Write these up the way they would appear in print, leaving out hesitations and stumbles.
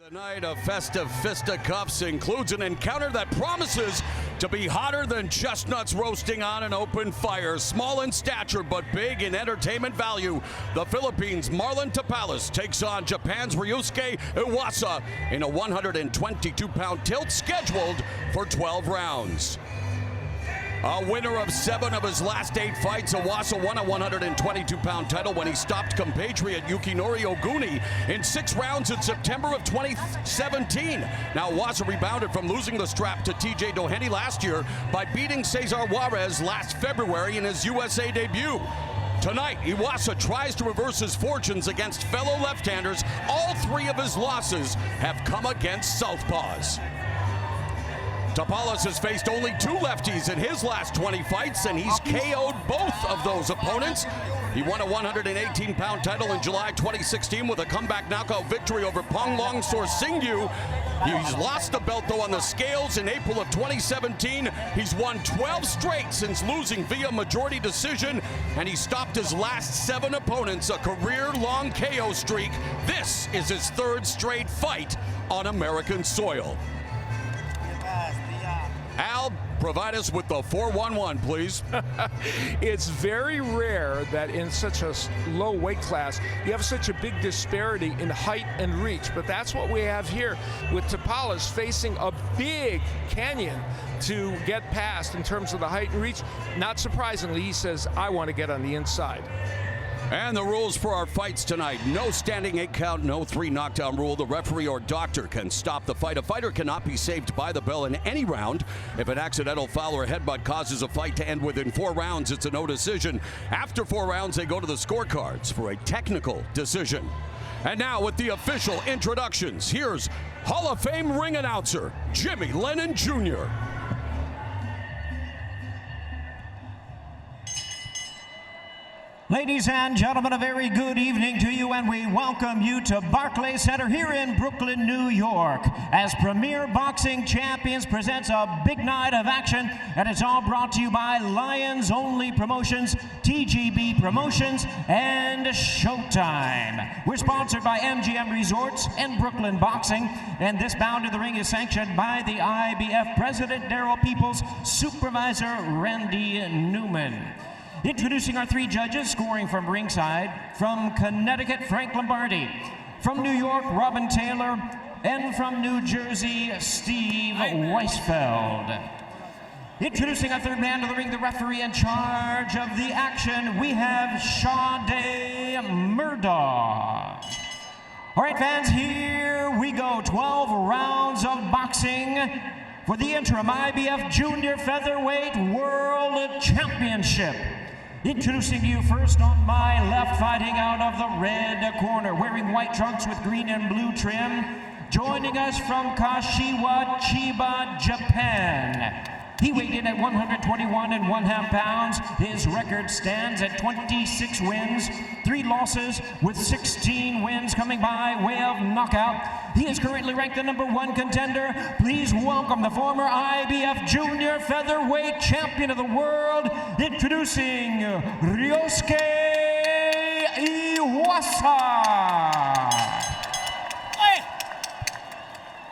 The night of festive fisticuffs includes an encounter that promises to be hotter than chestnuts roasting on an open fire. Small in stature but big in entertainment value, the Philippines Marlon Tapales takes on Japan's Ryosuke Iwasa in a 122-pound tilt scheduled for 12 rounds. A winner of 7 of his last 8 fights, Iwasa won a 122-pound title when he stopped compatriot Yukinori Oguni in 6 rounds in September of 2017. Now Iwasa rebounded from losing the strap to TJ Doheny last year by beating Cesar Juarez last February in his USA debut. Tonight, Iwasa tries to reverse his fortunes against fellow left-handers. All 3 of his losses have come against southpaws. Tapales has faced only 2 lefties in his last 20 fights, and he's KO'd both of those opponents. He won a 118-pound title in July 2016 with a comeback knockout victory over Panglong Sorsingyu. He's lost the belt, though, on the scales in April of 2017. He's won 12 straight since losing via majority decision, and he stopped his last 7 opponents, a career-long KO streak. This is his 3rd straight fight on American soil. Al, provide us with the 411, please. It's very rare that in such a low weight class you have such a big disparity in height and reach, but that's what we have here with Tapales facing a big canyon to get past in terms of the height and reach. Not surprisingly, he says, I want to get on the inside. And the rules for our fights tonight: no standing 8 count, no 3 knockdown rule. The referee or doctor can stop the fight. A fighter cannot be saved by the bell in any round. If an accidental foul or headbutt causes a fight to end within 4 rounds, it's a no decision. After 4 rounds, they go to the scorecards for a technical decision. And now with the official introductions, here's Hall of Fame ring announcer Jimmy Lennon Jr. Ladies and gentlemen, a very good evening to you, and we welcome you to Barclays Center here in Brooklyn, New York, as Premier Boxing Champions presents a big night of action, and it's all brought to you by Lions Only Promotions, TGB Promotions, and Showtime. We're sponsored by MGM Resorts and Brooklyn Boxing, and this bout in the ring is sanctioned by the IBF President Darrell Peoples, Supervisor Randy Newman. Introducing our 3 judges, scoring from ringside, from Connecticut, Frank Lombardi, from New York, Robin Taylor, and from New Jersey, Steve Weisfeld. Introducing our 3rd man to the ring, the referee in charge of the action, we have Shada Murdaugh. All right, fans, here we go. 12 rounds of boxing for the interim IBF Junior Featherweight World Championship. Introducing you first on my left, fighting out of the red corner, wearing white trunks with green and blue trim, joining us from Kashiwa, Chiba, Japan. He weighed in at 121.5 pounds. His record stands at 26 wins, 3 losses, with 16 wins coming by way of knockout. He is currently ranked the #1 contender. Please welcome the former IBF Junior Featherweight Champion of the World, introducing Ryosuke Iwasa.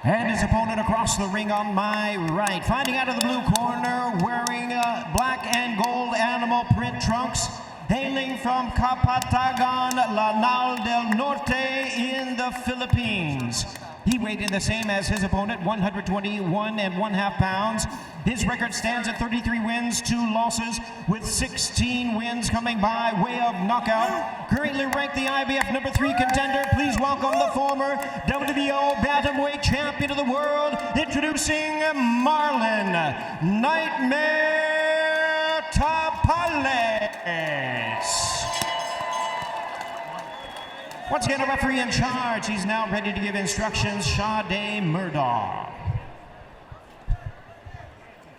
And his opponent across the ring on my right, fighting out of the blue corner, wearing black and gold animal print trunks, hailing from Capatagan, Lanao del Norte in the Philippines. He weighed in the same as his opponent, 121.5 pounds. His record stands at 33 wins, 2 losses, with 16 wins coming by way of knockout. Currently ranked the IBF #3 contender. Please welcome the former WBO Bantamweight Champion of the World, introducing Marlon Nightmare Tapales. Once again, a referee in charge. He's now ready to give instructions, Shada Murdaugh.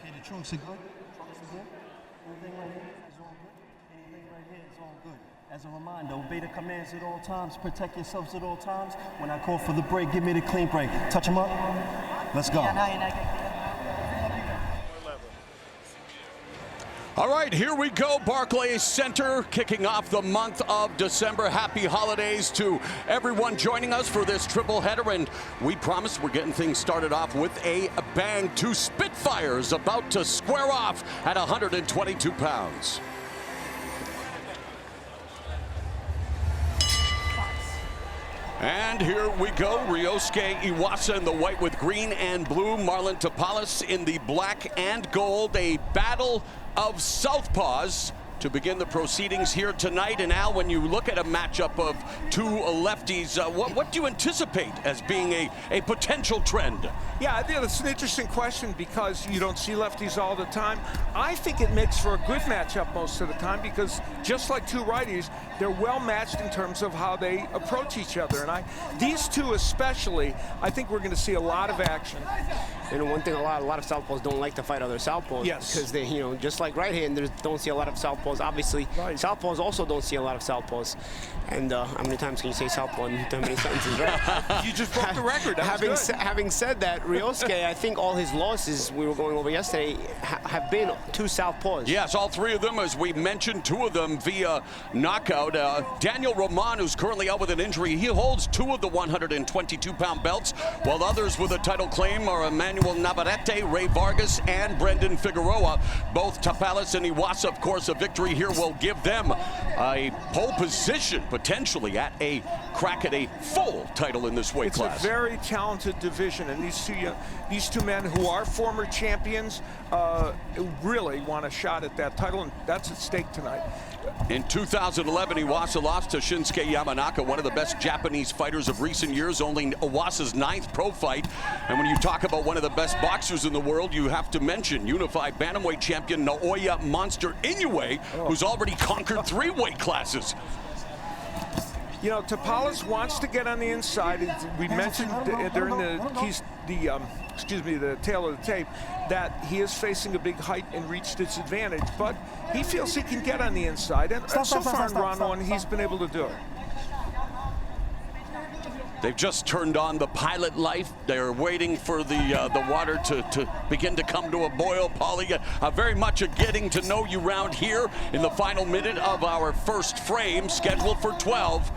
Okay, the trunks are good. Trunks are good. Everything right here is all good. Anything right here is all good. As a reminder, obey the commands at all times. Protect yourselves at all times. When I call for the break, give me the clean break. Touch them up. Let's go. All right, here we go. Barclays Center kicking off the month of December. Happy holidays to everyone joining us for this triple header. And we promise we're getting things started off with a bang. Two Spitfires about to square off at 122 pounds. And here we go. Ryosuke Iwasa in the white with green and blue. Marlon Tapales in the black and gold. A battle of southpaws to begin the proceedings here tonight. And Al, when you look at a matchup of two lefties, what do you anticipate as being a potential trend? Yeah, I think that's an interesting question because you don't see lefties all the time. I think it makes for a good matchup most of the time because just like two righties, they're well matched in terms of how they approach each other. And these two especially, I think we're going to see a lot of action. And one thing, a lot of southpaws don't like to fight other southpaws. Yes. Because they, just like right-handers don't see a lot of southpaws. Obviously, right. Southpaws also don't see a lot of southpaws. And how many times can you say southpaw in how many sentences, right? You just broke the record. Having said that, Ryosuke, I think all his losses we were going over yesterday have been two southpaws. Yes, all three of them, as we mentioned, two of them via knockout. Daniel Roman, who's currently out with an injury, he holds two of the 122-pound belts, while others with a title claim are Emmanuel Navarrete, Ray Vargas, and Brendan Figueroa. Both Tapales and Iwasa, of course, a victory here will give them a pole position, potentially at a crack at a full title in this weight class. It's a very talented division, and these two men who are former champions really want a shot at that title, and that's at stake tonight. In 2011, Iwasa lost to Shinsuke Yamanaka, one of the best Japanese fighters of recent years, only Iwasa's 9th pro fight. And when you talk about one of the best boxers in the world, you have to mention unified bantamweight champion Naoya Monster Inoue, who's already conquered 3 weight classes. Tapales wants to get on the inside. We mentioned during the tail of the tape that he is facing a big height and reach disadvantage, but he feels he can get on the inside, and so far in round one, he's been able to do it. They've just turned on the pilot light. They're waiting for the water to begin to come to a boil. Paulie, very much a getting to know you round here in the final minute of our first frame, scheduled for 12.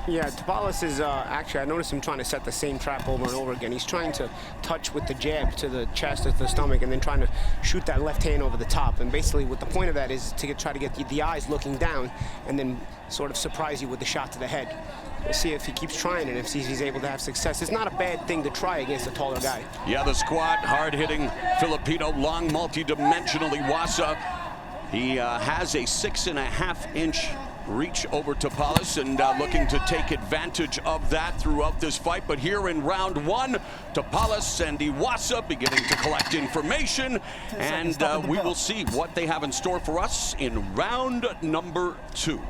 Yeah, Tapales is actually, I noticed him trying to set the same trap over and over again. He's trying to touch with the jab to the chest, to the stomach, and then trying to shoot that left hand over the top. And basically what the point of that is to try to get the eyes looking down and then sort of surprise you with the shot to the head. We'll see if he keeps trying and if he's able to have success. It's not a bad thing to try against a taller guy. Yeah, the squat, hard-hitting Filipino, long, multi-dimensional Iwasa. He has a 6.5-inch reach over Tapales and looking to take advantage of that throughout this fight. But here in round one, Tapales and Iwasa beginning to collect information, and we will see what they have in store for us in round number 2.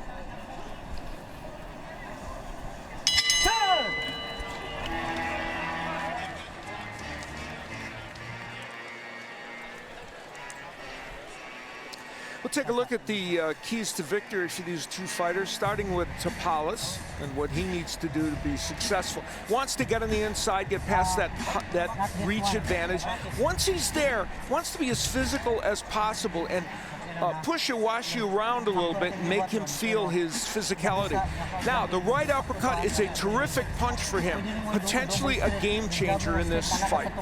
We'll take a look at the keys to victory for these two fighters, starting with Tapales and what he needs to do to be successful. Wants to get on the inside, get past that reach advantage. Once he's there, wants to be as physical as possible and push Iwasa around a little bit and make him feel his physicality. Now, the right uppercut is a terrific punch for him, potentially a game changer in this fight.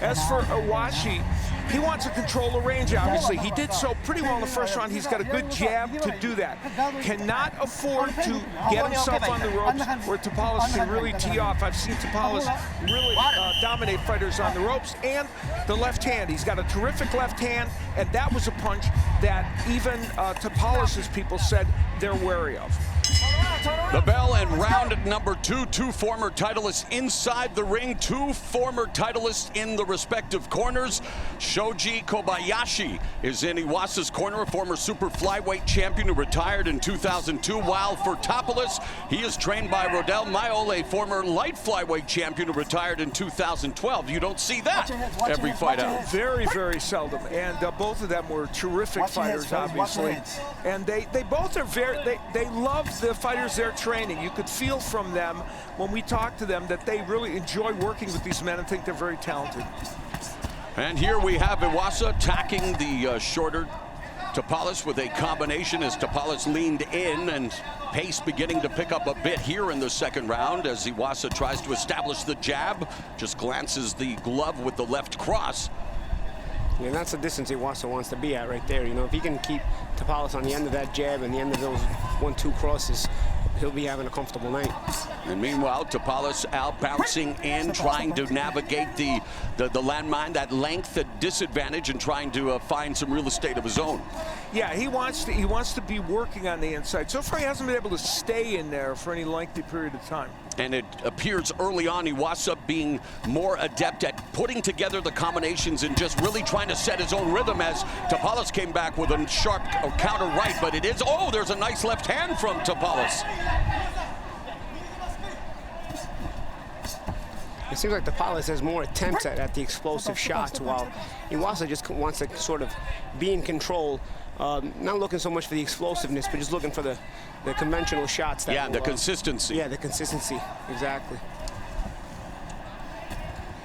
As for Iwasa, he wants to control the range, obviously. He did so pretty well in the first round. He's got a good jab to do that. Cannot afford to get himself on the ropes where Tapales can really tee off. I've seen Tapales really dominate fighters on the ropes, and the left hand. He's got a terrific left hand, and that was a punch that even Tapales' people said they're wary of. The bell and round number 2, 2 former titleists inside the ring, 2 former titleists in the respective corners. Shoji Kobayashi is in Iwasa's corner, a former super flyweight champion who retired in 2002, while for Tapales, he is trained by Rodel Mayol, a former light flyweight champion who retired in 2012. You don't see that every fight out. Very, very seldom, and both of them were terrific fighters, obviously. And they both are they love the fighters they're training. You could feel from them when we talk to them that they really enjoy working with these men and think they're very talented. And here we have Iwasa attacking the shorter Tapales with a combination as Tapales leaned in, and pace beginning to pick up a bit here in the second round as Iwasa tries to establish the jab, just glances the glove with the left cross. And that's the distance Iwasa wants to be at right there. You know, if he can keep Tapales on the end of that jab and the end of those 1-2 crosses, he'll be having a comfortable night. And meanwhile, Tapales out bouncing in, trying to navigate the landmine, that length at disadvantage, and trying to find some real estate of his own. Yeah, he wants to be working on the inside. So far, he hasn't been able to stay in there for any lengthy period of time. And it appears early on Iwasa being more adept at putting together the combinations and just really trying to set his own rhythm, as Tapales came back with a sharp counter right, but it is, oh, there's a nice left hand from Tapales. It seems like Tapales has more attempts at the explosive shots, while Iwasa just wants to sort of be in control. Not looking so much for the explosiveness, but just looking for the conventional shots. Yeah, the consistency. Yeah, the consistency, exactly.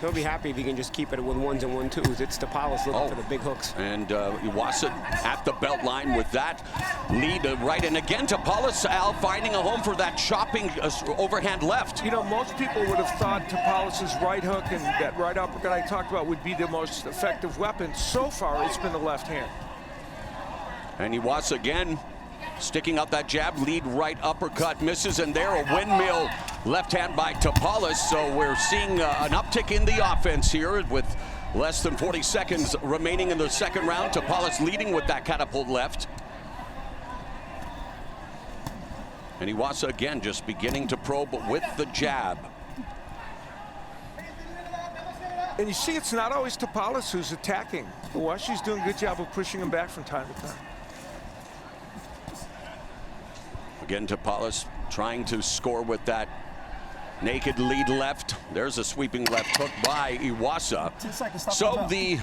He'll be happy if he can just keep it with 1s and 1-2s. It's Tapales looking for the big hooks. And Iwasa at the belt line with that lead right. And again, Tapales, Al, finding a home for that chopping overhand left. You know, most people would have thought Tapales' right hook and that right uppercut I talked about would be the most effective weapon. So far, it's been the left hand. And Iwasa again sticking out that jab, lead right uppercut, misses, and there a windmill left hand by Tapales. So we're seeing an uptick in the offense here with less than 40 seconds remaining in the second round. Tapales leading with that catapult left. And Iwasa again just beginning to probe with the jab. And you see, it's not always Tapales who's attacking. Iwasa's doing a good job of pushing him back from time to time. Again, Tapales trying to score with that naked lead left. There's a sweeping left hook by Iwasa. So the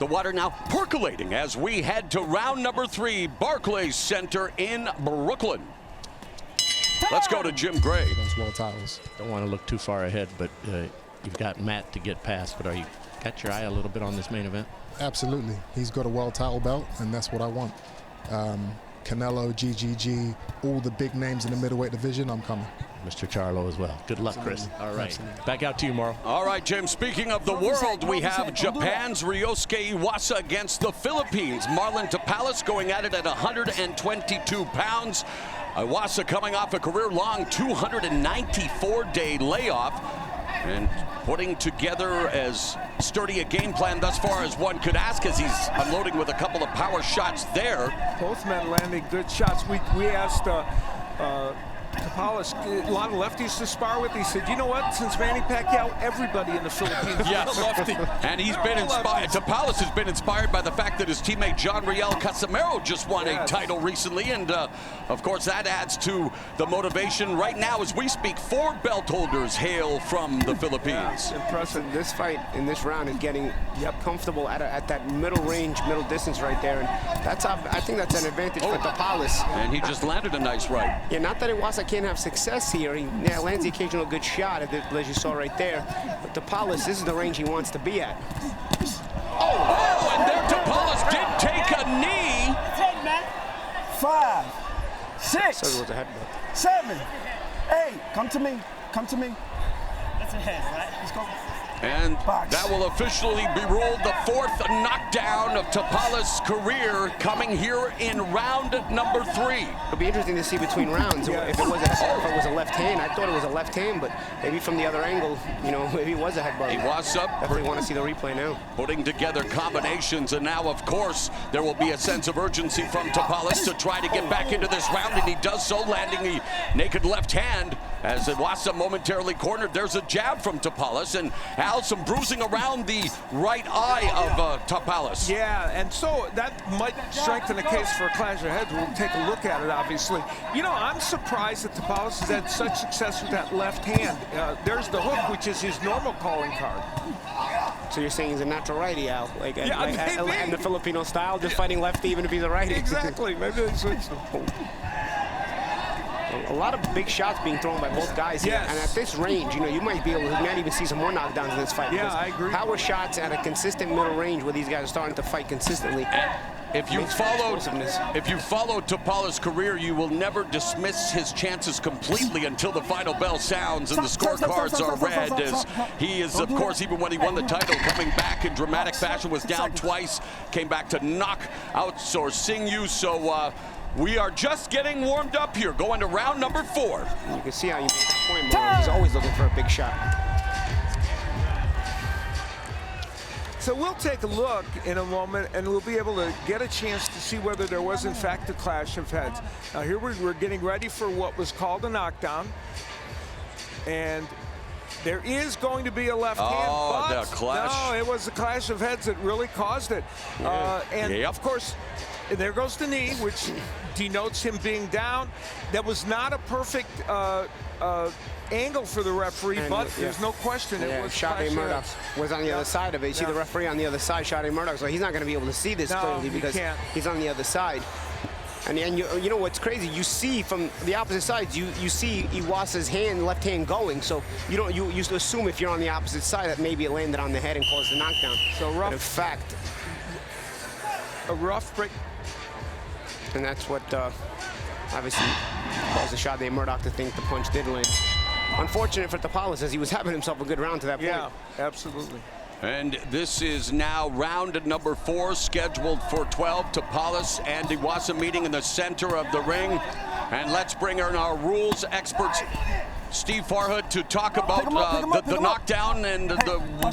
water now percolating as we head to round number 3, Barclays Center in Brooklyn. Let's go to Jim Gray. Those world titles. Don't want to look too far ahead, but you've got Matt to get past. But are you got your eye a little bit on this main event? Absolutely. He's got a world title belt, and that's what I want. Canelo, GGG, all the big names in the middleweight division, I'm coming. Mr. Charlo as well. Good luck, Chris. All right. Absolutely. Back out to you, Morrow. All right, Jim. Speaking of the world, we have Japan's Ryosuke Iwasa against the Philippines. Marlon Tapales going at it at 122 pounds. Iwasa coming off a career-long 294-day layoff and putting together as sturdy a game plan thus far as one could ask, as he's unloading with a couple of power shots there. Both men landing good shots. We asked Tapales, a lot of lefties to spar with. He said, you know what, since Manny Pacquiao, everybody in the Philippines is a lefty. And he's been inspired. Tapales has been inspired by the fact that his teammate John Riel Casimero just won a title recently, and of course that adds to the motivation. Right now as we speak, 4 belt holders hail from the Philippines. Yeah, impressive. This fight in this round is getting comfortable at that middle range, middle distance right there, and that's I think that's an advantage for Tapales. And he just landed a nice right. Yeah, not that Iwasa can't have success here. He lands the occasional good shot, as you saw right there. But Tapales, this is the range he wants to be at. Oh, and there Tapales did take a knee. 10, man. 5, 6, So it was a headbutt. 7, 8. Come to me. Come to me. That's a head, right? Let's go. And that will officially be ruled the 4th knockdown of Tapales' career, coming here in round number 3. It'll be interesting to see between rounds if it was a left hand. I thought it was a left hand, but maybe from the other angle, you know, maybe it was a headbutt. Iwasa Definitely want to see the replay now. putting together combinations, and now, of course, there will be a sense of urgency from Tapales to try to get back into this round, and he does so, landing the naked left hand as Iwasa momentarily cornered. There's a jab from Tapales, and Al, some bruising around the right eye of Tapales. Yeah, and so that might strengthen the case for a clash of heads. We'll take a look at it, obviously. You know, I'm surprised that Tapales has had such success with that left hand. There's the hook, which is his normal calling card. So you're saying he's a natural righty, Al? Yeah, and the Filipino style, just fighting lefty even if he's a righty. Exactly. Maybe they switched them. a lot of big shots being thrown by both guys here. Yes. And at this range, you know, you might even see some more knockdowns in this fight. Yeah, I agree. Power shots at a consistent middle range where these guys are starting to fight consistently. If you followed Tapales' career, you will never dismiss his chances completely until the final bell sounds and the scorecards are read. As he is, of course, even when he won the title, coming back in dramatic fashion, was down twice, came back to knock out or Sing you. So we are just getting warmed up here, going to round number 4. And you can see how you make the point, Marlon. He's always looking for a big shot. So we'll take a look in a moment, and we'll be able to get a chance to see whether there was, in fact, a clash of heads. Now, here we're getting ready for what was called a knockdown. And there is going to be a left hand, but the clash. no, it was the clash of heads that really caused it. And, of course, there goes the knee, which denotes him being down. That was not a perfect angle for the referee, but there's no question it was Shada Murdaugh was on the other side of it. You see the referee on the other side, Shada Murdaugh, so he's not going to be able to see this clearly because he's on the other side. And you know what's crazy? You see from the opposite sides, you see Iwasa's left hand going. So you assume if you're on the opposite side that maybe it landed on the head and caused the knockdown. So rough. But in fact, a rough break. And that's what obviously caused the Shada Murdaugh to think the punch did land. Unfortunate for Tapales, as he was having himself a good round to that point. Yeah, absolutely. And this is now round number 4, scheduled for 12. Tapales and Iwasa meeting in the center of the ring. And let's bring in our rules experts, Steve Farhood, to talk about the knockdown and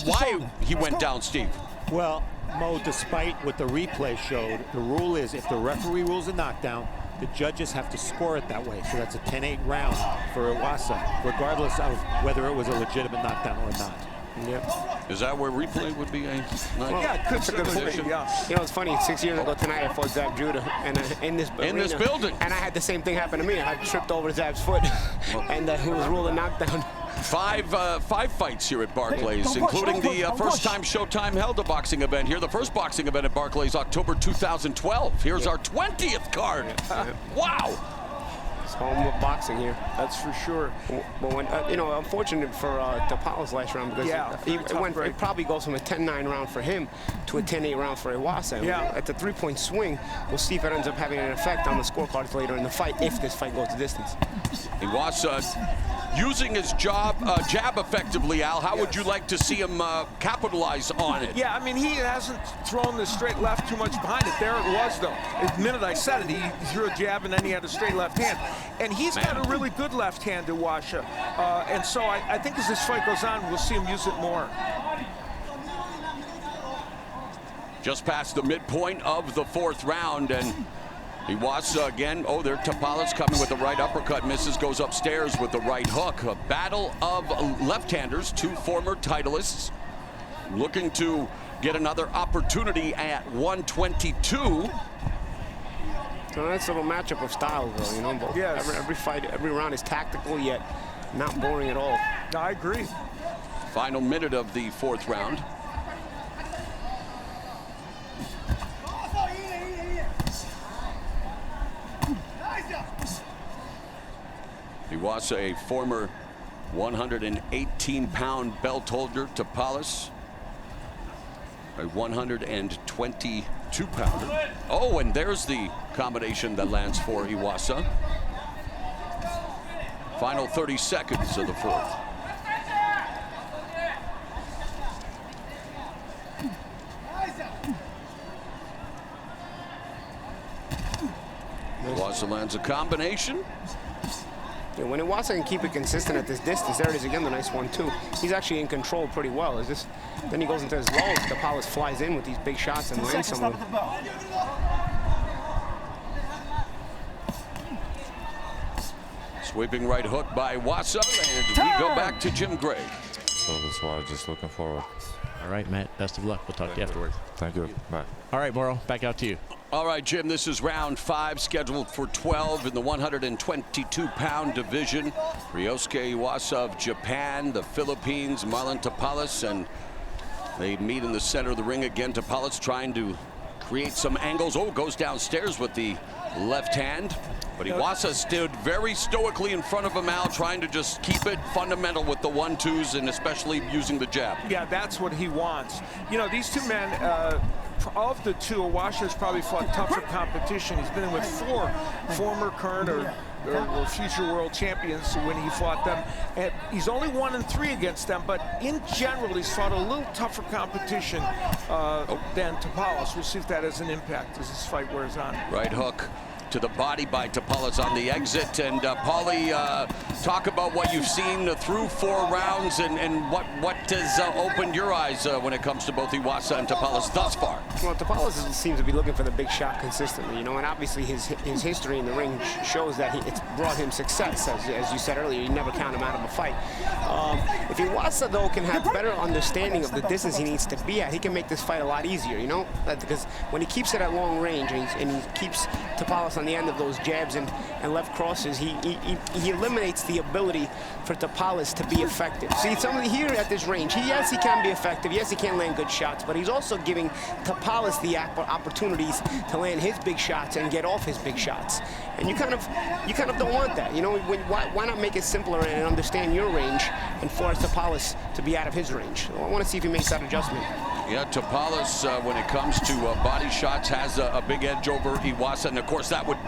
why he went down, Steve. Well, Mo, despite what the replay showed, the rule is if the referee rules a knockdown, the judges have to score it that way. So that's a 10-8 round for Iwasa, regardless of whether it was a legitimate knockdown or not. Yep. Is that where replay would be? That's a good position. Yeah. You know, it's funny. 6 years ago tonight, I fought Zab Judah, and in this building, and I had the same thing happen to me. I tripped over Zab's foot, and he was ruled a knockdown. Five fights here at Barclays, including the first time Showtime held a boxing event here. The first boxing event at Barclays, October 2012. Here's our 20th card. Wow. It's home of boxing here. That's for sure. But when, unfortunate for Tapales last round because it probably goes from a 10-9 round for him to a 10-8 round for Iwasa. At the 3-point swing, we'll see if it ends up having an effect on the scorecards later in the fight if this fight goes to distance. Iwasa using his jab effectively, Al. How would you like to see him capitalize on it? Yeah, I mean, he hasn't thrown the straight left too much behind it. There it was, though. The minute I said it, he threw a jab, and then he had a straight left hand. And he's got a really good left hand, Iwasa. And so I think as this fight goes on, we'll see him use it more. Just past the midpoint of the 4th round, and Iwasa again. Oh, there Tapales coming with the right uppercut, misses, goes upstairs with the right hook. A battle of left-handers, 2 former titleists, looking to get another opportunity at 122. So that's a little matchup of styles, though, you know. But every fight, every round is tactical, yet not boring at all. I agree. Final minute of the 4th round. Iwasa, a former 118-pound belt holder. Tapales, a 122-pounder. Oh, and there's the combination that lands for Iwasa. Final 30 seconds of the 4th. Iwasa lands a combination. Yeah, when Iwasa can keep it consistent at this distance, there it is again, the nice 1-2. He's actually in control pretty well. Then he goes into his lows. Tapales flies in with these big shots and lands some of them. Sweeping right hook by Iwasa, and we go back to Jim Gray. So that's why I'm just looking forward. All right, Matt, best of luck. We'll talk to you afterwards. Thank you. Bye. All right, Moro, back out to you. All right, Jim, this is round 5, scheduled for 12 in the 122-pound division. Ryosuke Iwasa of Japan, the Philippines Marlon Tapales, and they meet in the center of the ring again. Tapales trying to create some angles. Oh, goes downstairs with the left hand. But Iwasa stood very stoically in front of him, Al, trying to just keep it fundamental with the 1-2s and especially using the jab. Yeah, that's what he wants. You know, these two men, of the two, Iwasa's probably fought tougher competition. He's been in with 4 former, current, or future world champions when he fought them. And he's only 1-3 against them, but in general, he's fought a little tougher competition than Tapales. We'll see if that has an impact as this fight wears on. Right hook to the body by Tapales on the exit. And Paulie, talk about what you've seen through 4 rounds and what has opened your eyes when it comes to both Iwasa and Tapales thus far. Well, Tapales seems to be looking for the big shot consistently, you know, and obviously his history in the ring shows that it's brought him success. As you said earlier, you never count him out of a fight. If Iwasa, though, can have better understanding of the distance he needs to be at, he can make this fight a lot easier, you know, because when he keeps it at long range and he keeps Tapales on the end of those jabs and left crosses, he eliminates the ability for Tapales to be effective. See, somebody here at this range, yes, he can be effective. Yes, he can land good shots, but he's also giving Tapales the opportunities to land his big shots and get off his big shots. And you kind of don't want that. You know, why not make it simpler and understand your range and force Tapales to be out of his range? I want to see if he makes that adjustment. Yeah, Tapales, when it comes to body shots, has a big edge over Iwasa, and of course that would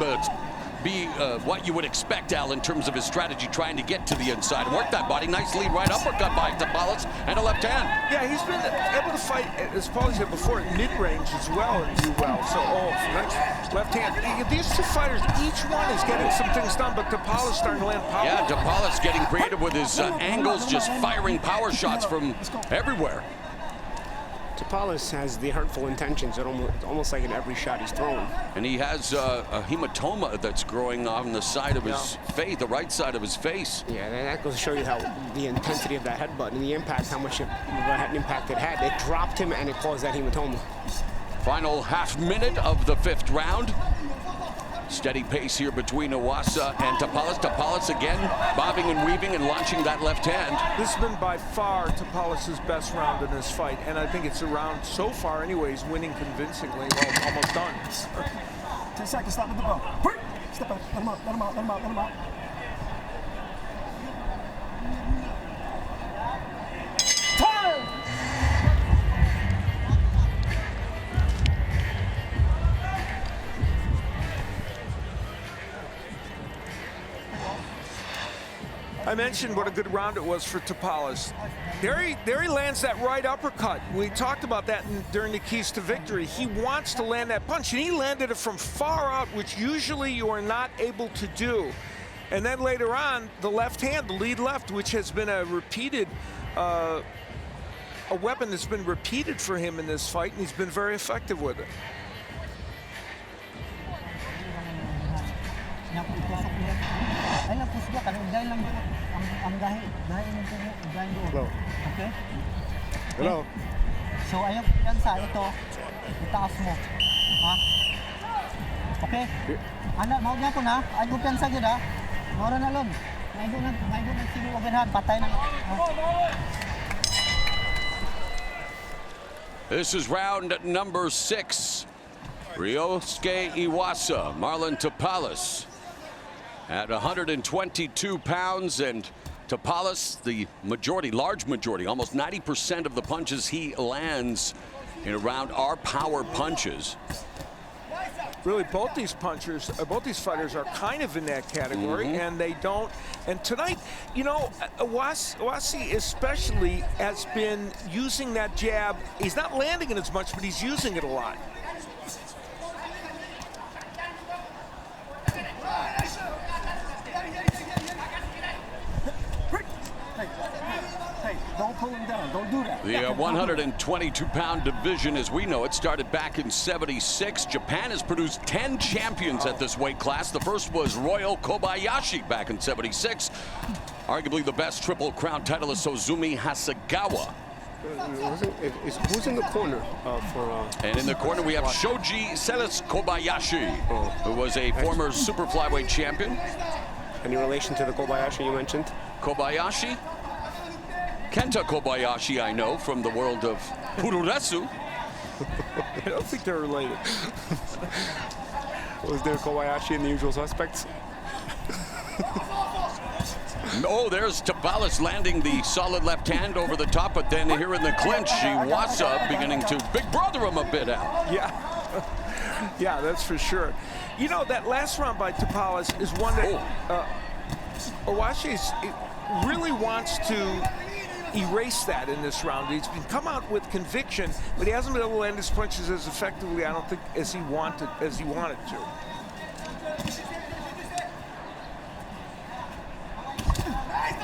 be what you would expect, Al, in terms of his strategy, trying to get to the inside. Work that body. Nice lead right uppercut by Tapales and a left hand. Yeah, he's been able to fight, as Paulie said before, at mid-range as well and do well. So, nice left hand. These two fighters, each one is getting some things done, but Tapales starting to land power. Yeah, Tapales getting creative with his angles, just firing power shots from everywhere. Tapales has the hurtful intentions, almost like in every shot he's thrown. And he has a hematoma that's growing on the side of his face, the right side of his face. Yeah, that goes to show you how the intensity of that headbutt and the impact, how much of an impact it had. It dropped him and it caused that hematoma. Final half minute of the 5th round. Steady pace here between Iwasa and Tapales. Tapales again bobbing and weaving and launching that left hand. This has been by far Tapales' best round in this fight, and I think it's a round so far anyways, winning convincingly. Well, almost done. 10 seconds, stop with the ball. Step out, let him out, let him out, let him out, let him out. I mentioned what a good round it was for Tapales. There he lands that right uppercut. We talked about that during the keys to victory. He wants to land that punch, and he landed it from far out, which usually you are not able to do. And then later on, the left hand, the lead left, which has been a repeated, a weapon that's been repeated for him in this fight, and he's been very effective with it. Hello. Okay? Hello. So ayaw yan sa ito, itaas mo. Ha? Okay? Anak, mahuwag niya po na. Ayaw ko piyansa yun ha. Mawala na lang. Ayaw na sige ogenhan. Patay na. This is round number 6. Ryosuke Iwasa, Marlon Tapales at 122 pounds, and Tapales, the majority, large majority, almost 90% of the punches he lands in a round are power punches. Really, both these fighters are kind of in that category, and they don't. And tonight, you know, Iwasa especially has been using that jab. He's not landing it as much, but he's using it a lot. Don't pull him down. Don't do that. The 122-pound division, as we know it, started back in '76. Japan has produced 10 champions at this weight class. The first was Ryo Kobayashi back in '76. Arguably the best Triple Crown titleist, Sozumi Hasegawa. Who's in the corner And in the corner we have Shoji Celis Kobayashi, who was a former super flyweight champion. Any relation to the Kobayashi you mentioned? Kobayashi? Kenta Kobayashi, I know, from the world of Puroresu. I don't think they're related. Was there Kobayashi and the usual suspects? Oh, there's Tapales landing the solid left hand over the top, but then here in the clinch, Iwasa beginning to big brother him a bit out. Yeah. Yeah, that's for sure. You know, that last round by Tapales is one that Iwasa really wants to erase that in this round. He's been come out with conviction, but he hasn't been able to land his punches as effectively, I don't think, as he wanted to.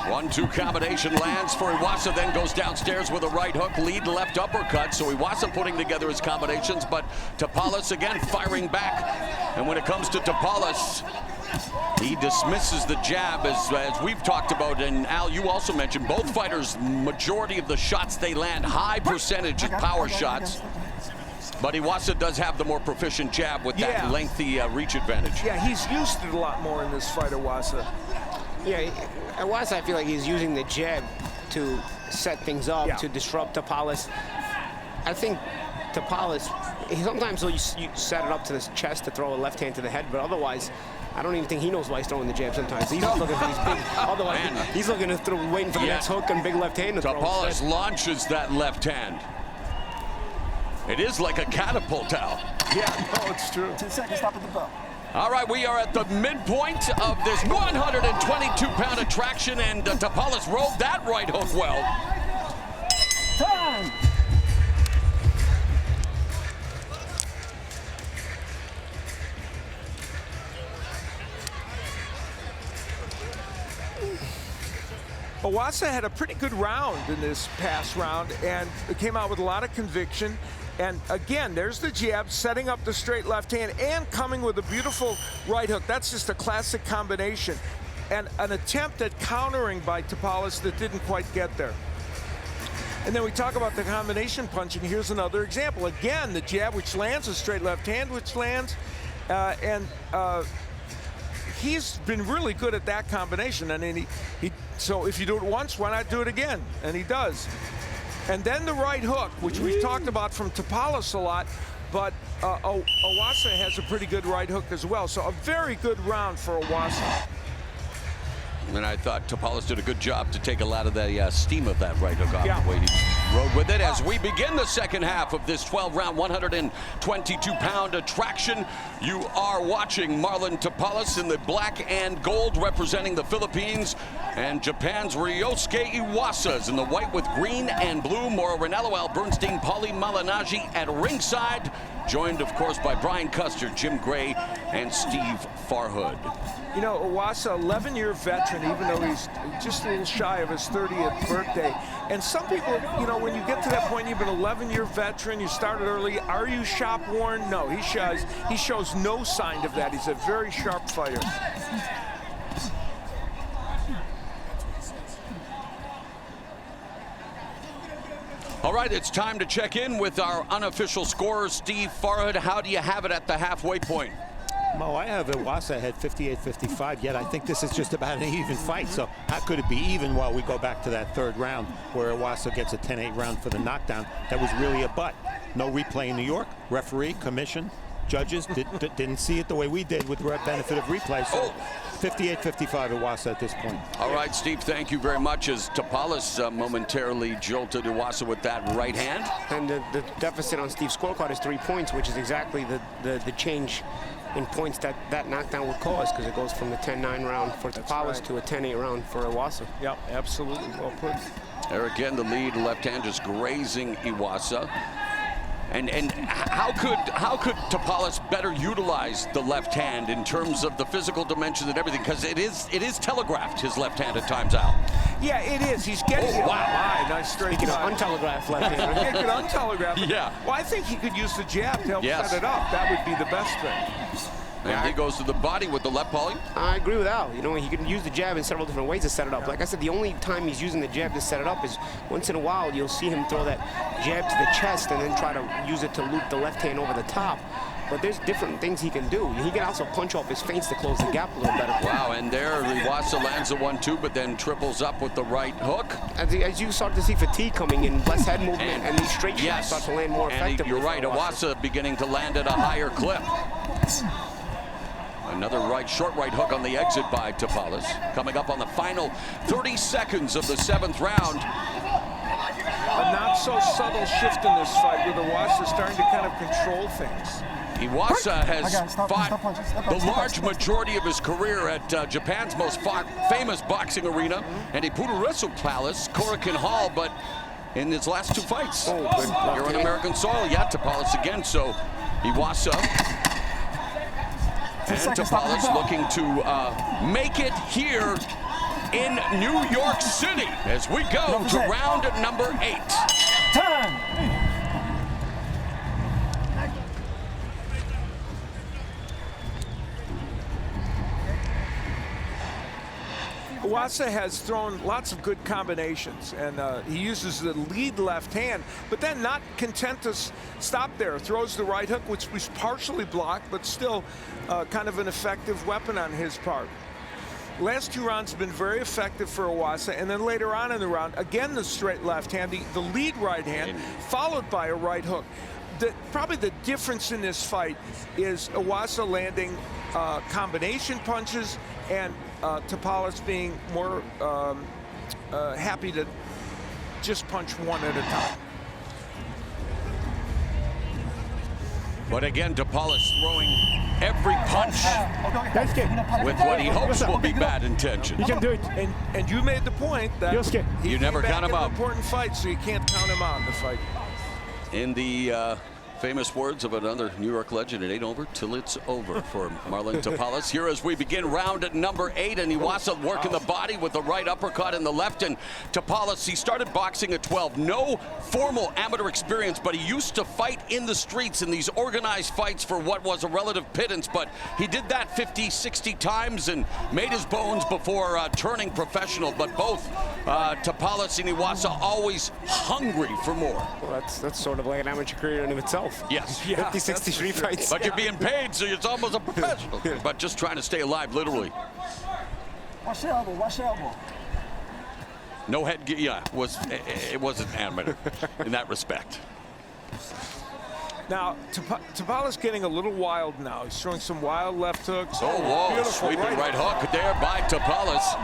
1-2 combination lands for Iwasa, then goes downstairs with a right hook, lead left uppercut. So Iwasa putting together his combinations, but Tapales again firing back. And when it comes to Tapales, he dismisses the jab, as we've talked about, and Al, you also mentioned, both fighters, majority of the shots they land, high percentage of power shots. But Iwasa does have the more proficient jab with that lengthy reach advantage. Yeah, he's used it a lot more in this fight, Iwasa. Yeah, Iwasa, I feel like he's using the jab to set things up, to disrupt Tapales. I think Tapales, sometimes you set it up to the chest to throw a left hand to the head, but otherwise, I don't even think he knows why he's throwing the jab sometimes. He's looking for these big, otherwise he's looking to throw, waiting for the next hook and big left hand to throw. Tapales launches that left hand. It is like a catapult out. Yeah, no, it's true. 10 seconds, stop at the bell. All right, we are at the midpoint of this 122-pound attraction, and Tapales rolled that right hook well. Time! Iwasa had a pretty good round in this past round, and it came out with a lot of conviction. And again, there's the jab, setting up the straight left hand and coming with a beautiful right hook. That's just a classic combination. And an attempt at countering by Tapales that didn't quite get there. And then we talk about the combination punch, and here's another example. Again, the jab which lands, a straight left hand which lands, he's been really good at that combination. And so if you do it once, why not do it again? And he does. And then the right hook, which we've talked about from Tapales a lot, but Iwasa has a pretty good right hook as well. So a very good round for Iwasa. And I thought Tapales did a good job to take a lot of the steam of that right hook off the way he rode with it. As we begin the second half of this 12-round, 122-pound attraction, you are watching Marlon Tapales in the black and gold representing the Philippines, and Japan's Ryosuke Iwasa is in the white with green and blue. Mauro Ranallo, Al Bernstein, Paulie Malignaggi at ringside, joined, of course, by Brian Custer, Jim Gray, and Steve Farhood. You know, Iwasa, 11-year veteran, even though he's just a little shy of his 30th birthday. And some people, you know, when you get to that point, you've been an 11-year veteran, you started early, are you shop-worn? No, he shows no sign of that. He's a very sharp fighter. All right, it's time to check in with our unofficial scorer, Steve Farhood. How do you have it at the halfway point? Mo, I have Iwasa at 58-55, yet I think this is just about an even fight. So how could it be even while we go back to that third round where Iwasa gets a 10-8 round for the knockdown? That was really a butt. No replay in New York. Referee, commission, judges didn't see it the way we did with the benefit of replay. So 58-55 Iwasa at this point. All right, Steve, thank you very much. As Tapales momentarily jolted Iwasa with that right hand. And the deficit on Steve's scorecard is 3 points, which is exactly the change in points that knockdown would cause, because it goes from the 10-9 round for Tapales to a 10-8 round for Iwasa. Yep, absolutely, well put. There again, the lead left hand just grazing Iwasa. And how could Tapales better utilize the left hand in terms of the physical dimensions and everything? Because it is telegraphed, his left hand at times out. Yeah, it is. He's getting it. Wow. Nice straight. He can untelegraph left hand. He can untelegraph it. Yeah. Well, I think he could use the jab to help set it up. That would be the best thing. And he goes to the body with the left, Paulie. I agree with Al. You know, he can use the jab in several different ways to set it up. Like I said, the only time he's using the jab to set it up is once in a while you'll see him throw that jab to the chest and then try to use it to loop the left hand over the top. But there's different things he can do. He can also punch off his feints to close the gap a little better. Wow, and there Iwasa lands a 1-2, but then triples up with the right hook. As you start to see fatigue coming in, less head movement, and these straight shots start to land more effectively. You're right, Iwasa beginning to land at a higher clip. Another short right hook on the exit by Tapales. Coming up on the final 30 seconds of the 7th round. A not so subtle shift in this fight with Iwasa starting to kind of control things. Iwasa has fought the large majority of his career at Japan's most famous boxing arena, and he Ryosuke Palace, Korakuen Hall, but in his last 2 fights, here on American soil, Tapales again. So Iwasa and Tapales looking to make it here in New York City as we go to round number 8. Time. Iwasa has thrown lots of good combinations, and he uses the lead left hand, but then not content to stop there. Throws the right hook, which was partially blocked, but still kind of an effective weapon on his part. Last 2 rounds have been very effective for Iwasa, and then later on in the round, again the straight left hand, the lead right hand, followed by a right hook. Probably the difference in this fight is Iwasa landing combination punches and Tapales being more happy to just punch one at a time. But again, Tapales throwing every punch with what he hopes will be bad intentions. You can do it. And you made the point that you never count him out. Important fight, so you can't count him out in the fight. In the famous words of another New York legend, it ain't over till it's over for Marlon Tapales. Here as we begin round at number 8, and Iwasa working the body with the right uppercut in the left. And Tapales, he started boxing at 12. No formal amateur experience, but he used to fight in the streets in these organized fights for what was a relative pittance. But he did that 50, 60 times and made his bones before turning professional. But both Tapales and Iwasa always hungry for more. Well, that's sort of like an amateur career in of itself. Yes. 50, 60 street fights. But you're being paid, so it's almost a professional. But just trying to stay alive, literally. Watch the elbow, watch the elbow. No head, it wasn't amateur in that respect. Now, Tapales getting a little wild now. He's throwing some wild left hooks. Oh, whoa, beautiful sweeping right hook there by Tapales.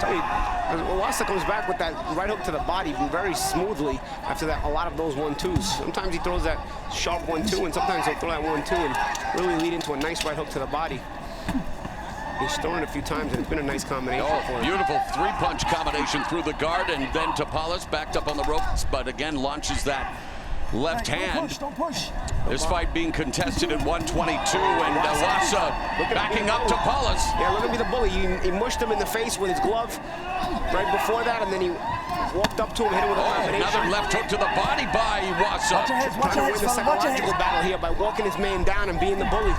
Tell you, Iwasa comes back with that right hook to the body very smoothly after that. A lot of those 1-2s. Sometimes he throws that sharp 1-2, and sometimes he'll throw that 1-2 and really lead into a nice right hook to the body. He's thrown it a few times, and it's been a nice combination for him. Beautiful 3-punch combination through the guard, and then Tapales backed up on the ropes, but again launches that left hand. Don't push. This fight being contested at 122, and Iwasa backing up Tapales. Yeah, look at me, the bully. He mushed him in the face with his glove right before that, and then he walked up to him, hit him with a combination. Another left hook to the body by Iwasa. Trying to win the psychological battle here by walking his man down and being the bully.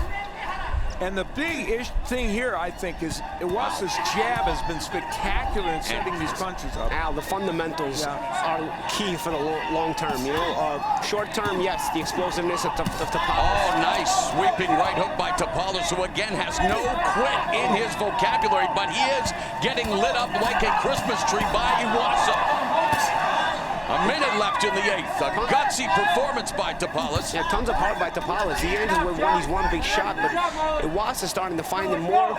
And the big thing here, I think, is Iwasa's jab has been spectacular in setting these punches up. Al, the fundamentals are key for the long term. You know, short term, yes, the explosiveness of Tapales. Oh, nice sweeping right hook by Tapales, who again has no quit in his vocabulary, but he is getting lit up like a Christmas tree by Iwasa. A minute left in the 8th. A gutsy performance by Tapales. Yeah, tons of heart by Tapales. He ends with he's one big shot, but Iwasa's starting to find him more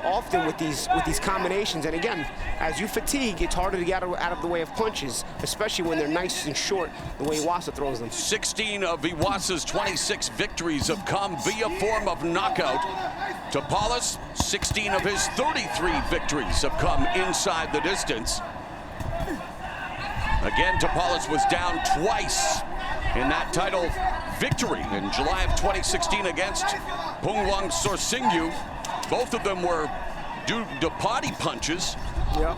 often with these combinations. And again, as you fatigue, it's harder to get out of the way of punches, especially when they're nice and short, the way Iwasa throws them. 16 of Iwasa's 26 victories have come via form of knockout. Tapales, 16 of his 33 victories have come inside the distance. Again, Tapales was down twice in that title victory in July of 2016 against Pungwang Sorsingyu. Both of them were due to body punches. Yeah,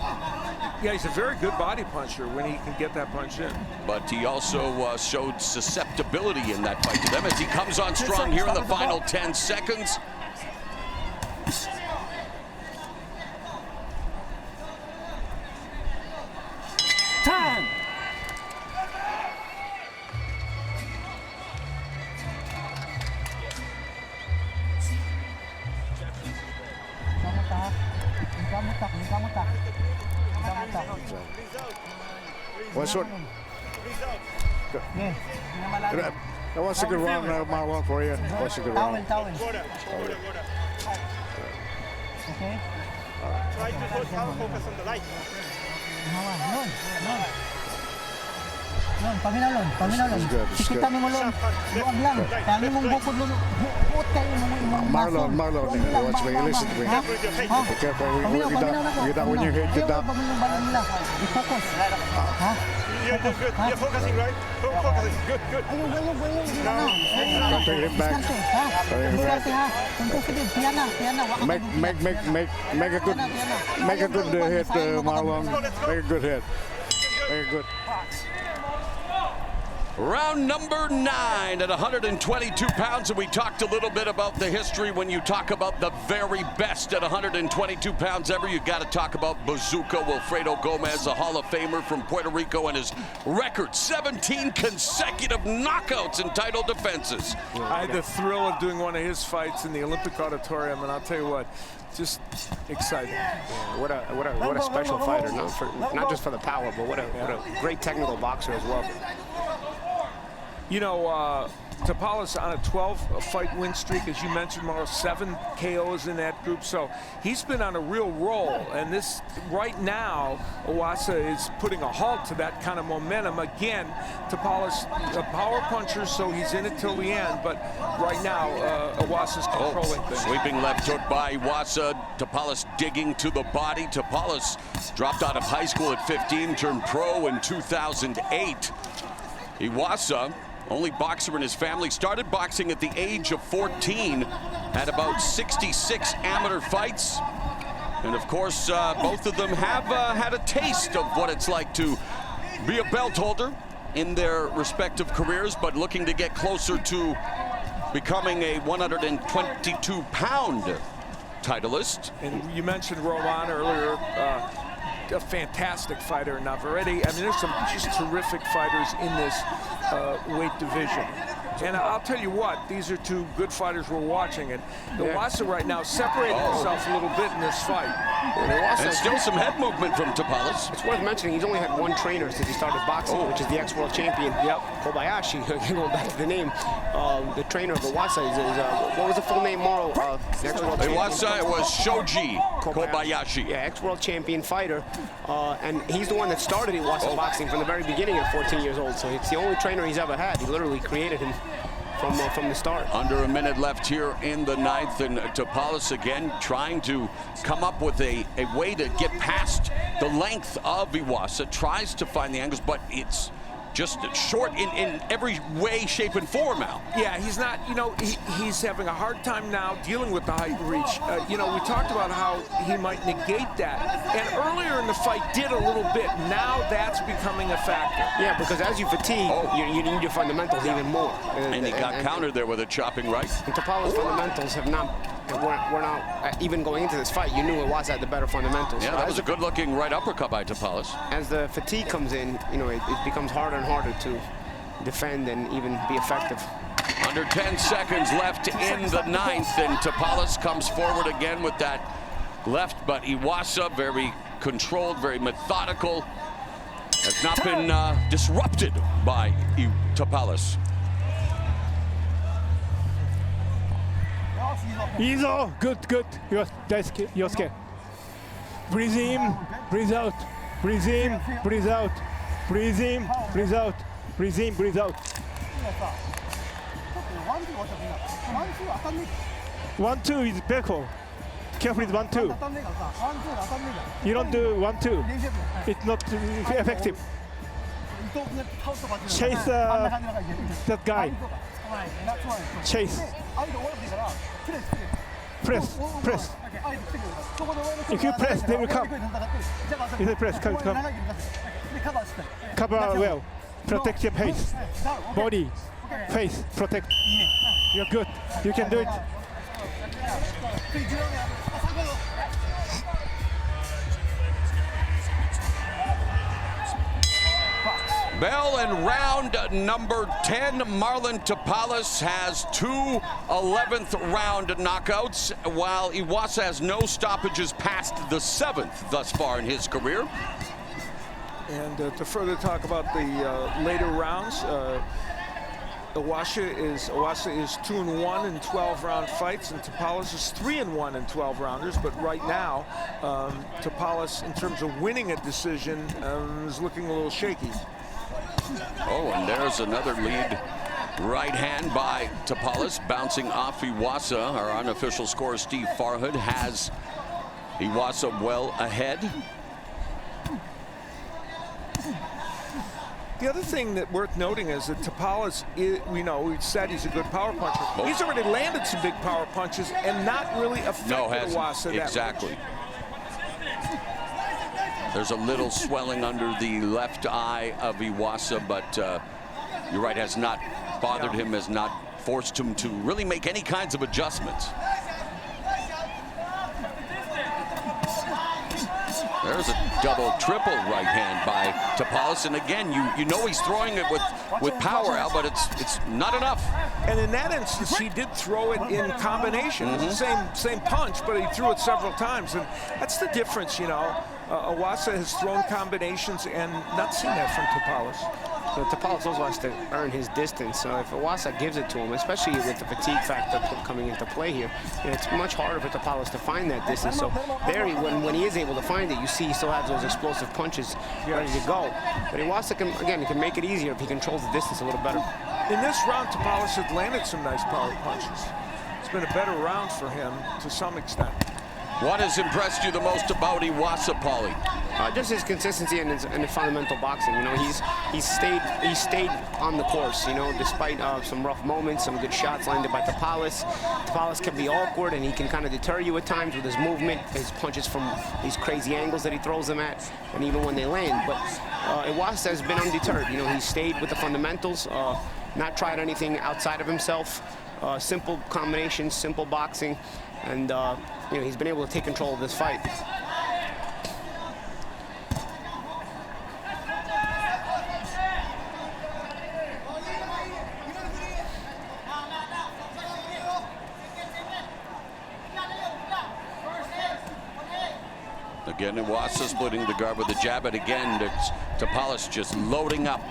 he's a very good body puncher when he can get that punch in. But he also showed susceptibility in that fight to them as he comes on strong here in the final 10 seconds. Time. One short. That was a good round, Marlon, for you. That was a good round. Towel. Okay. Try to focus on the light. Lon, paminaw lon. Sikita mo lon. Luwag lang. Kami mong bukod lon. Buot kayo mong Marlon, watch me. Listen to me. Be careful. When you hit the down. I-focus. Ha? You're good. You're focusing, right? Focusing. Good. Ayun. Take him back. Diskarte ha. Conservative. Piana. Make a good hit, Marlon. Make a good hit. Make a good. Round number 9 at 122 pounds, and we talked a little bit about the history. When you talk about the very best at 122 pounds ever, you got to talk about Bazooka Wilfredo Gomez, a Hall of Famer from Puerto Rico, and his record, 17 consecutive knockouts and title defenses. I had the thrill of doing one of his fights in the Olympic Auditorium, and I'll tell you what, just exciting. Yeah, what a special fighter, not just for the power, but what a great technical boxer as well. You know, Tapales on a 12-fight win streak, as you mentioned, Marlo, 7 KOs in that group. So he's been on a real roll. And this, right now, Iwasa is putting a halt to that kind of momentum. Again, Tapales, a power puncher, so he's in it till the end. But right now, Iwasa's controlling things. Sweeping left hook by Iwasa. Tapales digging to the body. Tapales dropped out of high school at 15, turned pro in 2008. Iwasa, only boxer in his family, started boxing at the age of 14, had about 66 amateur fights. And of course, both of them have had a taste of what it's like to be a belt holder in their respective careers, but looking to get closer to becoming a 122-pound titleist. And you mentioned Roman earlier. A fantastic fighter, Navarrete. I mean, there's some just terrific fighters in this weight division. And I'll tell you what, these are 2 good fighters we're watching. And Iwasa right now separated himself a little bit in this fight. And still some head movement from Tapales. It's worth mentioning he's only had 1 trainer since he started boxing, which is the ex-world champion, Kobayashi. Going back to the name, the trainer of Iwasa is what was the full name, Moro? The ex-world champion. Iwasa was Shoji Kobayashi. Yeah, ex-world champion fighter. And he's the one that started Iwasa boxing from the very beginning at 14 years old. So it's the only trainer he's ever had. He literally created him from the start. Under a minute left here in the 9th, and Tapales again trying to come up with a way to get past the length of Iwasa, tries to find the angles, but it's just short in every way, shape, and form now. Yeah, he's not, you know, he's having a hard time now dealing with the height and reach. You know, we talked about how he might negate that. And earlier in the fight did a little bit. Now that's becoming a factor. Yeah, because as you fatigue, you need your fundamentals even more. And he got countered there with a chopping right. And Tapales' fundamentals have not, we're not, even going into this fight, you knew Iwasa had the better fundamentals. Yeah, that was a good-looking right uppercut by Tapales. As the fatigue comes in, you know, it becomes harder and harder to defend and even be effective. Under 10 seconds left in the 9th, and Tapales comes forward again with that left, but Iwasa, very controlled, very methodical, has not been disrupted by Tapales. Izo, good. Ryosuke. Breathe in, breathe out. Breathe in, breathe out. Breathe in, breathe out. Breathe in, breathe out. 1-2 is careful. Careful with 1-2. You don't do 1-2. It's not effective. Chase that guy. Chase. Press. If you press, they will come. If they press, come. Cover well. Protect your face. Body. Face. Protect. You're good. You can do it. Bell, and round number 10, Marlon Tapales has 2 11th round knockouts, while Iwasa has no stoppages past the 7th thus far in his career. And to further talk about the later rounds, Iwasa is 2-1 in 12-round fights, and Tapales is 3-1 in 12-rounders. But right now, Tapales, in terms of winning a decision, is looking a little shaky. Oh, and there's another lead right hand by Tapales, bouncing off Iwasa. Our unofficial scorer, Steve Farhood, has Iwasa well ahead. The other thing that worth noting is that Tapales, we said he's a good power puncher. Oh. He's already landed some big power punches and not really affected Iwasa that exactly. much. There's a little swelling under the left eye of Iwasa, but you're right, has not bothered him, has not forced him to really make any kinds of adjustments. There's a double, triple right hand by Tapales, and again, you know he's throwing it with power, Al, but it's not enough. And in that instance, he did throw it in combination. It's the same punch, but he threw it several times, and that's the difference, you know. Iwasa has thrown combinations and not seen that from Tapales. But Tapales also has to earn his distance. So if Iwasa gives it to him, especially with the fatigue factor coming into play here, it's much harder for Tapales to find that distance. So there, when he is able to find it, you see he still has those explosive punches ready to go. But Iwasa can make it easier if he controls the distance a little better. In this round, Tapales has landed some nice power punches. It's been a better round for him to some extent. What has impressed you the most about Iwasa, Paulie? Just his consistency and his fundamental boxing. You know, he's stayed on the course. You know, despite some rough moments, some good shots landed by Tapales. Tapales can be awkward, and he can kind of deter you at times with his movement, his punches from these crazy angles that he throws them at, and even when they land. But Iwasa has been undeterred. You know, he's stayed with the fundamentals, not tried anything outside of himself. Simple combinations, simple boxing, and you know, he's been able to take control of this fight. Again, Iwasa splitting the guard with the jab, and again, it's Tapales just loading up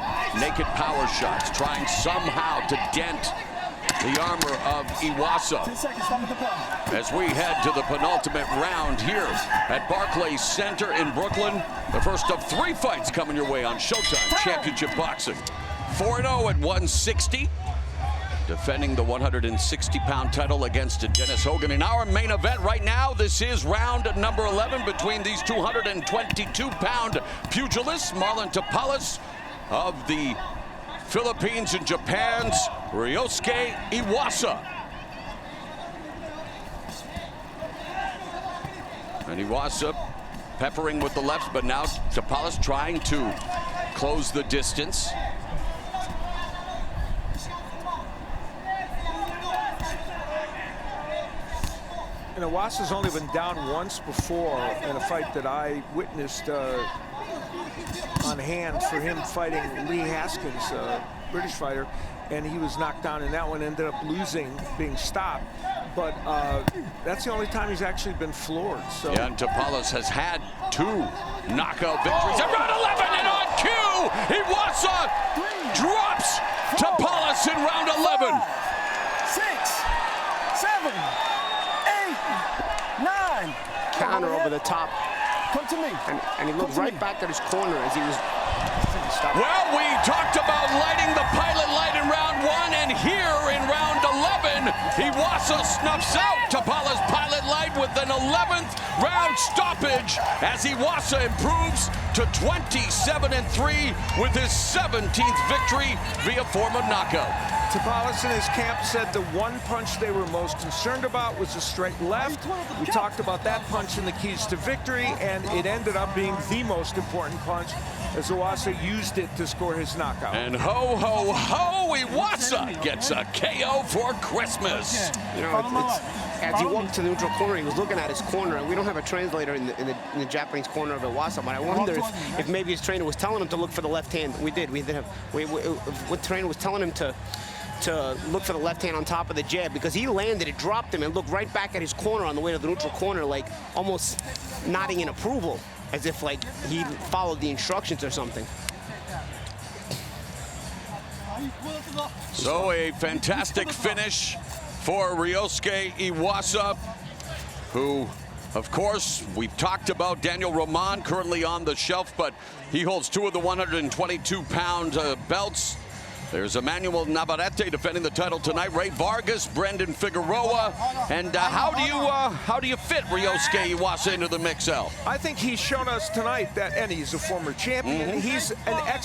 naked power shots, trying somehow to dent the armor of Iwasa. As we head to the penultimate round here at Barclays Center in Brooklyn, the first of 3 fights coming your way on Showtime Championship Boxing. 4-0 at 160. Defending the 160-pound title against Dennis Hogan. In our main event right now, this is round number 11 between these 222-pound pugilists. Marlon Tapales of the Philippines and Japan's Ryosuke Iwasa. And Iwasa peppering with the lefts, but now Tapales trying to close the distance. And Iwasa's only been down once before in a fight that I witnessed on hand for him fighting Lee Haskins, British fighter, and he was knocked down in that one, ended up losing, being stopped. But that's the only time he's actually been floored. So. Yeah, and Tapales has had 2 knockout victories. At round 11 and on cue, Iwasa drops Tapales in round 11. 6, 7, 8, 9. Counter over the top. Come to me. And he looked right back at his corner as he was stopped. Well, we talked about lighting the pilot light in round 1, and here in round 11, Iwasa snuffs out Tapales' pilot light with an 11th round stoppage as Iwasa improves to 27-3 with his 17th victory via form of knockout. Tapales and his camp said the one punch they were most concerned about was a straight left. We talked about that punch in the keys to victory, and it ended up being the most important punch as Iwasa used it to score his knockout. And ho, ho, ho, Iwasa gets a KO for Christmas. You know, as he walked to the neutral corner, he was looking at his corner, and we don't have a translator in the Japanese corner of Iwasa, but I wonder if maybe his trainer was telling him to look for the left hand. We did have, what trainer was telling him to look for the left hand on top of the jab, because he landed, it dropped him, and looked right back at his corner on the way to the neutral corner, like almost nodding in approval, as if like he followed the instructions or something. So a fantastic finish for Ryosuke Iwasa, who, of course, we've talked about Daniel Roman currently on the shelf, but he holds 2 of the 122-pound belts. There's Emmanuel Navarrete defending the title tonight. Ray Vargas, Brendan Figueroa, and how do you fit Ryosuke Iwasa into the mix, Al? I think he's shown us tonight that, and he's a former champion. He's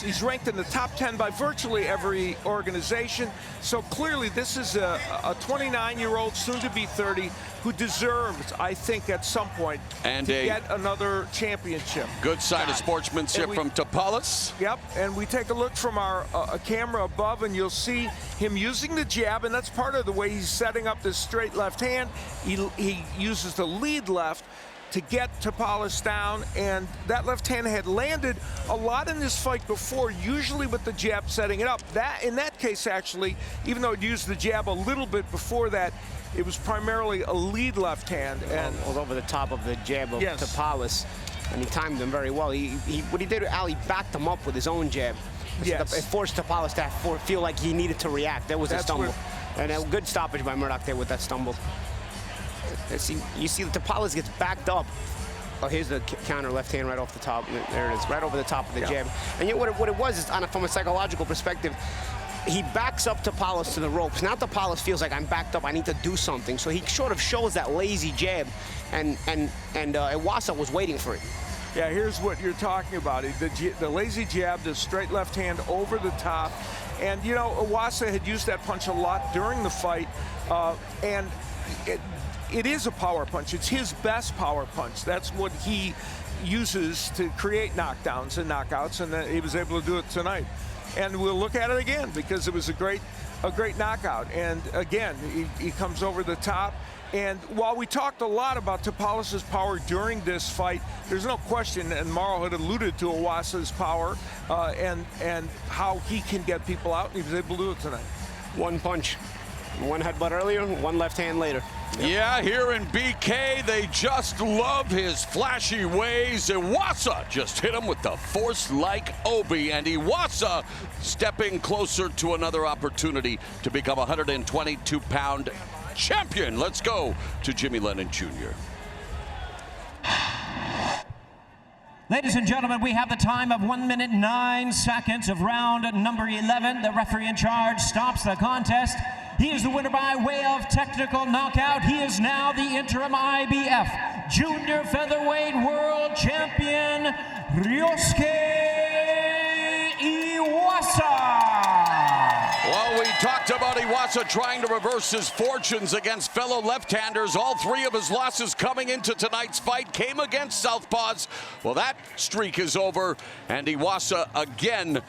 he's ranked in the top 10 by virtually every organization. So clearly, this is a 29-year-old, soon to be 30, who deserves, I think, at some point to get another championship. Good sign of sportsmanship from Tapales. Yep, and we take a look from our camera above, and you'll see him using the jab, and that's part of the way he's setting up this straight left hand. He uses the lead left to get Tapales down, and that left hand had landed a lot in this fight before, usually with the jab setting it up. In that case, actually, even though it used the jab a little bit before that, it was primarily a lead left hand. And was over the top of the jab of Tapales, and he timed him very well. What he did, Al, he backed him up with his own jab. It forced Tapales to feel like he needed to react. There was a stumble. And a good stoppage by Murdaugh there with that stumble. You see the Tapales gets backed up. Oh, here's the counter left hand right off the top. There it is, right over the top of the jab. And yet what it was is, from a psychological perspective, he backs up Tapales to the ropes. Now Tapales feels like, I'm backed up, I need to do something. So he sort of shows that lazy jab, and Iwasa was waiting for it. Yeah, here's what you're talking about. The lazy jab, the straight left hand over the top. And, you know, Iwasa had used that punch a lot during the fight. And it is a power punch. It's his best power punch. That's what he uses to create knockdowns and knockouts, and he was able to do it tonight. And we'll look at it again because it was a great knockout. And again, he comes over the top. And while we talked a lot about Tapales' power during this fight, there's no question, and Mauro had alluded to Iwasa's power and how he can get people out, and he was able to do it tonight. One punch, one headbutt earlier, one left hand later. Yeah, here in BK, they just love his flashy ways. Iwasa just hit him with the force-like Obi, and Iwasa stepping closer to another opportunity to become a 122-pound champion. Let's go to Jimmy Lennon Jr. Ladies and gentlemen, we have the time of 1 minute 9 seconds of round number 11. The referee in charge stops the contest. He is the winner by way of technical knockout. He is now the interim IBF Junior Featherweight World Champion, Ryosuke Iwasa. Well, we talked about Iwasa trying to reverse his fortunes against fellow left-handers. All 3 of his losses coming into tonight's fight came against southpaws. Well, that streak is over, and Iwasa again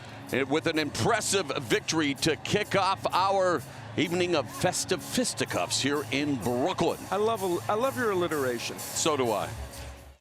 with an impressive victory to kick off our evening of festive fisticuffs here in Brooklyn. I love your alliteration. So do I.